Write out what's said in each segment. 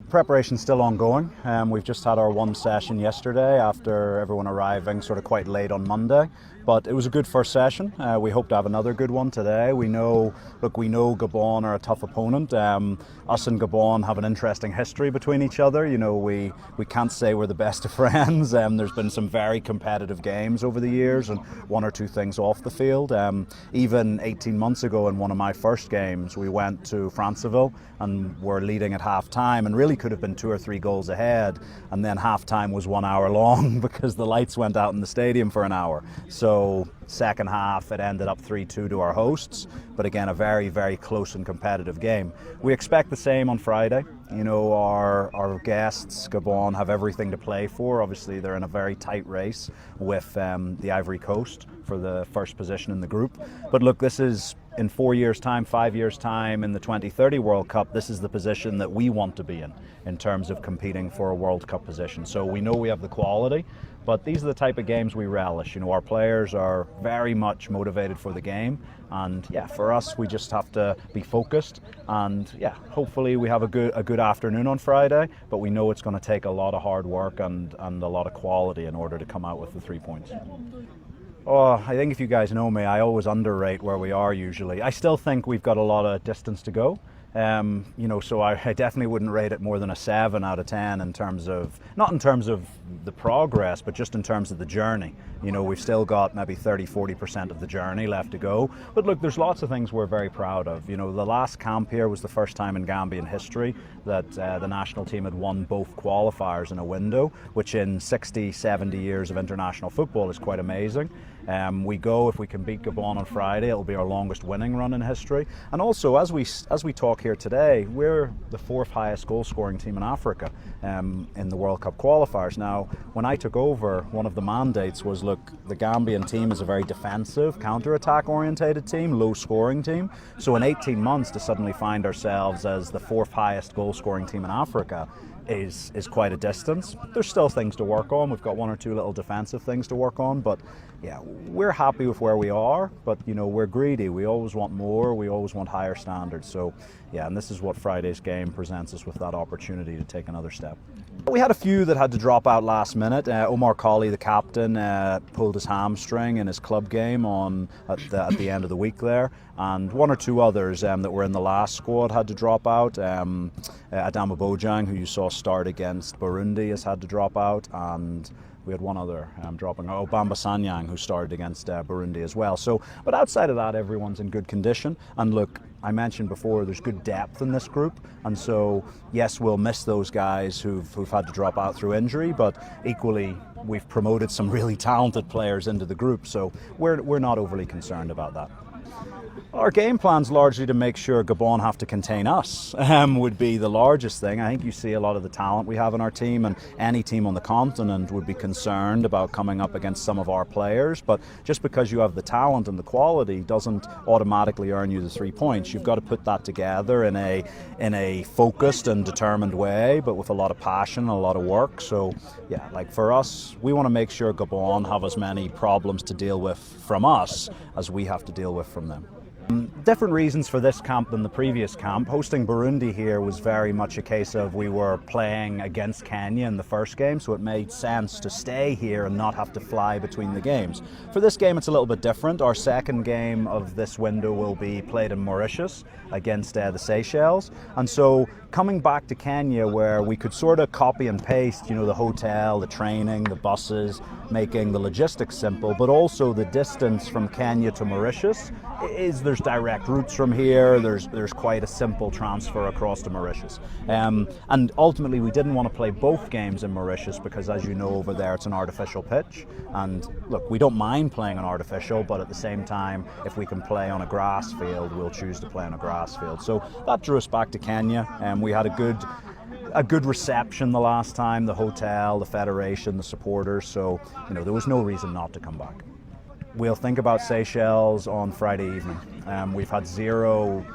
Preparation's still ongoing. We've just had our one session yesterday after everyone arriving sort of quite late on Monday. But it was a good first session. We hope to have another good one today. We know Gabon are a tough opponent. Us and Gabon have an interesting history between each other. You know, we can't say we're the best of friends. There's been some very competitive games over the years and one or two things off the field. Even 18 months ago in one of my first games, we went to Franceville and were leading at half-time and really could have been 2 or 3 goals ahead. And then half-time was 1 hour long because the lights went out in the stadium for an hour. So second half it ended up 3-2 to our hosts, but again a very, very close and competitive game. We expect the same on Friday. You know, our guests, Gabon, have everything to play for. Obviously they're in a very tight race with the Ivory Coast for the first position in the group. But look, this is in 4 years' time, 5 years' time in the 2030 World Cup, this is the position that we want to be in terms of competing for a World Cup position. So we know we have the quality, but these are the type of games we relish. You know, our players are very much motivated for the game, and yeah, for us, we just have to be focused. And yeah, hopefully we have a good afternoon on Friday. But we know it's going to take a lot of hard work and a lot of quality in order to come out with the 3 points. Oh, I think if you guys know me, I always underrate where we are usually. I still think we've got a lot of distance to go. You know, so I definitely wouldn't rate it more than a 7 out of 10 in terms of, not in terms of the progress, but just in terms of the journey. You know, we've still got maybe 30-40% of the journey left to go. But look, there's lots of things we're very proud of. You know, the last camp here was the first time in Gambian history that the national team had won both qualifiers in a window, which in 60, 70 years of international football is quite amazing. We go, if we can beat Gabon on Friday, it'll be our longest winning run in history. And also, as we talk here today, we're the 4th highest goal scoring team in Africa in the World Cup qualifiers. Now, when I took over, one of the mandates was, look, the Gambian team is a very defensive, counter-attack orientated team, low scoring team. So in 18 months to suddenly find ourselves as the 4th highest goal scoring team in Africa is quite a distance. There's still things to work on. We've got 1 or 2 little defensive things to work on, but yeah, we're happy with where we are, but you know, we're greedy. We always want more, we always want higher standards. So yeah, and this is what Friday's game presents us with, that opportunity to take another step. We had a few that had to drop out last minute. Omar Colley, the captain, pulled his hamstring in his club game at the end of the week there, and 1 or 2 others that were in the last squad had to drop out. Adama Bojang, who you saw start against Burundi, has had to drop out, and we had one other dropping, Bamba Sanyang, who started against Burundi as well. So, but outside of that, everyone's in good condition. And look, I mentioned before, there's good depth in this group, and so yes, we'll miss those guys who've had to drop out through injury, but equally we've promoted some really talented players into the group, so we're not overly concerned about that. Our game plan's largely to make sure Gabon have to contain us, would be the largest thing. I think you see a lot of the talent we have in our team, and any team on the continent would be concerned about coming up against some of our players, but just because you have the talent and the quality doesn't automatically earn you the 3 points. You've got to put that together in a focused and determined way, but with a lot of passion and a lot of work. So yeah, like for us, we want to make sure Gabon have as many problems to deal with from us as we have to deal with from them. Different reasons for this camp than the previous camp. Hosting Burundi here was very much a case of we were playing against Kenya in the first game, so it made sense to stay here and not have to fly between the games. For this game, it's a little bit different. Our second game of this window will be played in Mauritius against the Seychelles, and so coming back to Kenya, where we could sort of copy and paste, you know, the hotel, the training, the buses, making the logistics simple, but also the distance from Kenya to Mauritius there's direct routes from here. There's quite a simple transfer across to Mauritius, and ultimately we didn't want to play both games in Mauritius because, as you know, over there it's an artificial pitch, and look, we don't mind playing on artificial, but at the same time, if we can play on a grass field, we'll choose to play on a grass field. So that drew us back to Kenya, and we had a good reception the last time, the hotel, the federation, the supporters, so you know, there was no reason not to come back. We'll think about Seychelles on Friday evening. We've had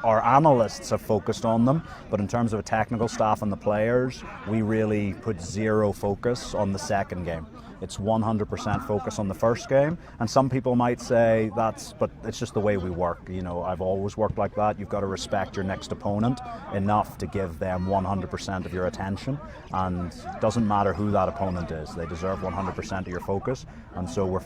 our analysts have focused on them, but in terms of a technical staff and the players, we really put zero focus on the second game. It's 100% focus on the first game. And some people might say but it's just the way we work. You know, I've always worked like that. You've got to respect your next opponent enough to give them 100% of your attention, and it doesn't matter who that opponent is. They deserve 100% of your focus, and so we're